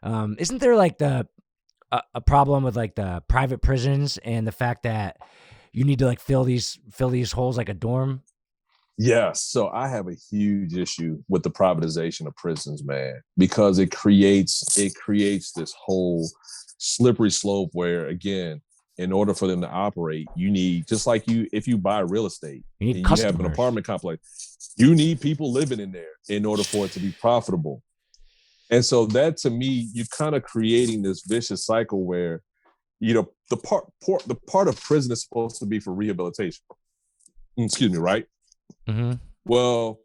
Isn't there like a problem with like the private prisons and the fact that you need to like fill these holes like a dorm? Yes. So I have a huge issue with the privatization of prisons, man, because it creates this whole slippery slope where, again, in order for them to operate, you need, just like you if you buy real estate You need and you have an customers. apartment complex, you need people living in there in order for it to be profitable. And so that, to me, you're kind of creating this vicious cycle where, the part of prison is supposed to be for rehabilitation. Excuse me, right? Hmm. Well,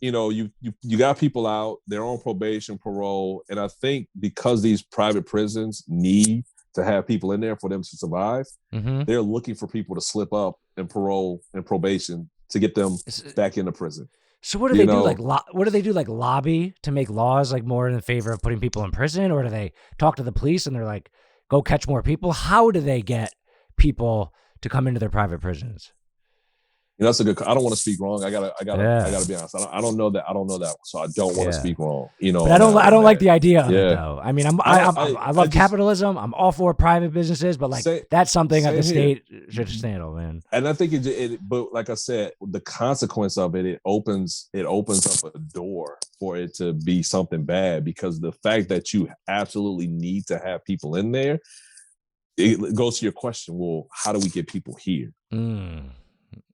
you got people out, they're on probation, parole, and I think because these private prisons need to have people in there for them to survive, Hmm. they're looking for people to slip up and parole and probation to get them back into prison. So what do You they do? Like, know, what do they do? Like, lobby to make laws like more in favor of putting people in prison, or do they talk to the police and they're like, go catch more people? How do they get people to come into their private prisons? that's a good. I don't want to speak wrong. I Yeah, gotta be honest. I don't know that. I don't know that one, so I don't want to yeah. speak wrong. But On that I one, don't like man. the idea of it Yeah, though. I mean, I don't. I I love just capitalism. I'm all for private businesses, but like say that's something that the same here. state should just handle, man. And I think but like I said, the consequence of it, it opens up a door for it to be something bad, because the fact that you absolutely need to have people in there, it goes to your question. Well, how do we get people here? Mm,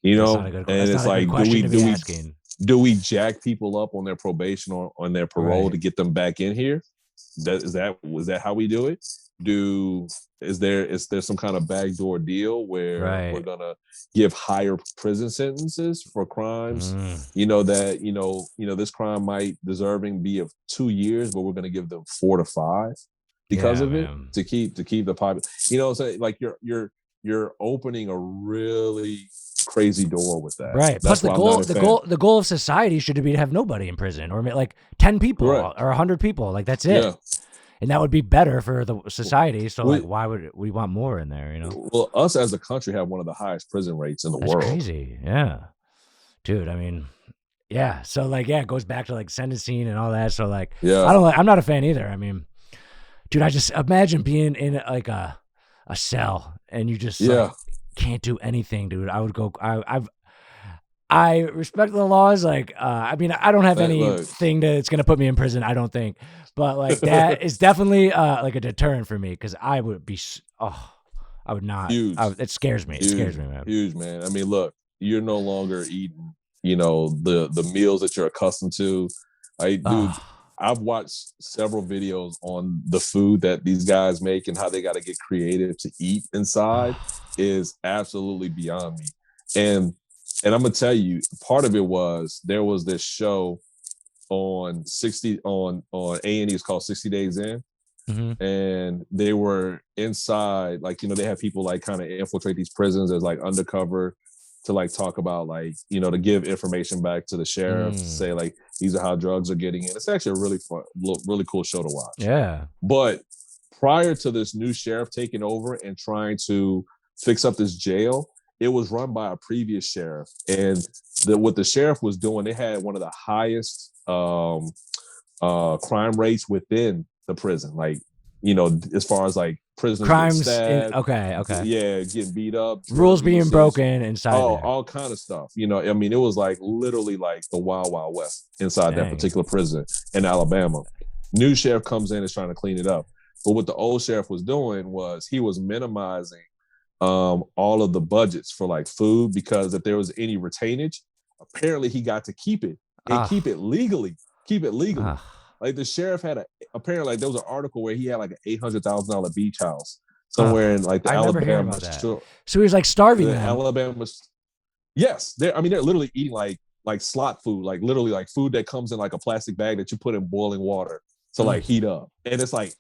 that's not a good. And That's it's not a good like, do question we to do be we asking. do we jack people up on their probation or on their parole Right, to get them back in here? Was that how we do it? Do is there some kind of backdoor deal where we're right. gonna give higher prison sentences for crimes? Mm, This crime might deserving be of 2 years, but we're gonna give them 4 to 5 because yeah, of it, man. to keep the pop. So like you're opening a really crazy door with that. Right. Plus, That's why I'm not a fan. the goal of society should be to have nobody in prison, or like 10 people Correct. or 100 people. Like that's it, Yeah. and that would be better for the society. So, like, We why would we want more in there? well, us as a country have one of the highest prison rates in the That's world. crazy. Yeah, dude. I mean, yeah. So, like, yeah, it goes back to like sentencing and all that. So, like, I Yeah. don't like. I'm not a fan either. I mean, dude, I just imagine being in like a cell and you just like Yeah. can't do anything, dude. I would go. I respect the laws. Like, I mean, I don't have Look, anything that's gonna put me in prison. I don't think, but like that is definitely like a deterrent for me because I would be. Oh, I would not. huge, It scares me. It scares huge, me, man. huge, man. I mean, look, you're no longer eating, the meals that you're accustomed to. Dude, Oh, I've watched several videos on the food that these guys make and how they got to get creative to eat inside oh, is absolutely beyond me. And I'm gonna tell you, part of it was there was this show on 60 on A&E. It's called 60 Days In, hmm, and they were inside, like, they have people like kind of infiltrate these prisons as like undercover to like talk about, like, to give information back to the sheriff to mm, say like these are how drugs are getting in. It's actually a really fun, really cool show to watch. yeah. But prior to this new sheriff taking over and trying to fix up this jail, it was run by a previous sheriff, and what the sheriff was doing, they had one of the highest crime rates within the prison. Like, as far as like prisoners getting Crimes in stabbed, okay, okay. yeah, getting beat up, Rules drug being usage, broken inside all there. all kind of stuff. I mean, it was like literally like the wild wild west inside that Dang. particular prison in Alabama. New sheriff comes in and is trying to clean it up. But what the old sheriff was doing was he was minimizing all of the budgets for like food, because if there was any retainage, apparently he got to keep it and keep Ah, it legally. Keep it legally. ah, Like, the sheriff had apparently, like, there was an article where he had like an $800,000 beach house somewhere in ah. like the I remember hearing Alabama about that. shore. So he was like starving The them. Alabama, yes, I mean, they're literally eating like slot food, like literally like food that comes in like a plastic bag that you put in boiling water to Mm, like heat up, and it's like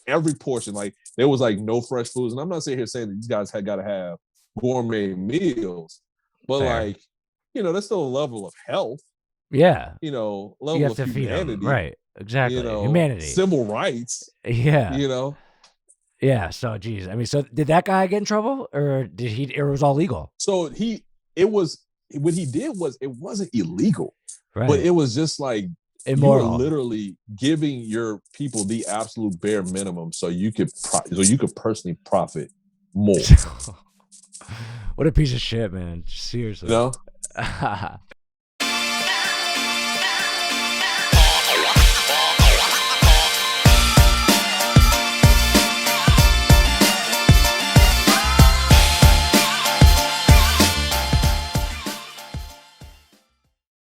every portion, like there was like no fresh foods. And I'm not sitting here saying that these guys had got to have gourmet meals, but fair. like, there's still a level of health, Yeah. You level have of to feed them. humanity, Right. Exactly. Humanity. civil rights, Yeah. you know. Yeah. So, geez. I mean, so did that guy get in trouble or did he, or it was all legal? So it was, what he did was, it wasn't illegal, but Right. it was just like, You are Immoral. literally giving your people the absolute bare minimum so you could personally profit more. What a piece of shit, man. Seriously. You know?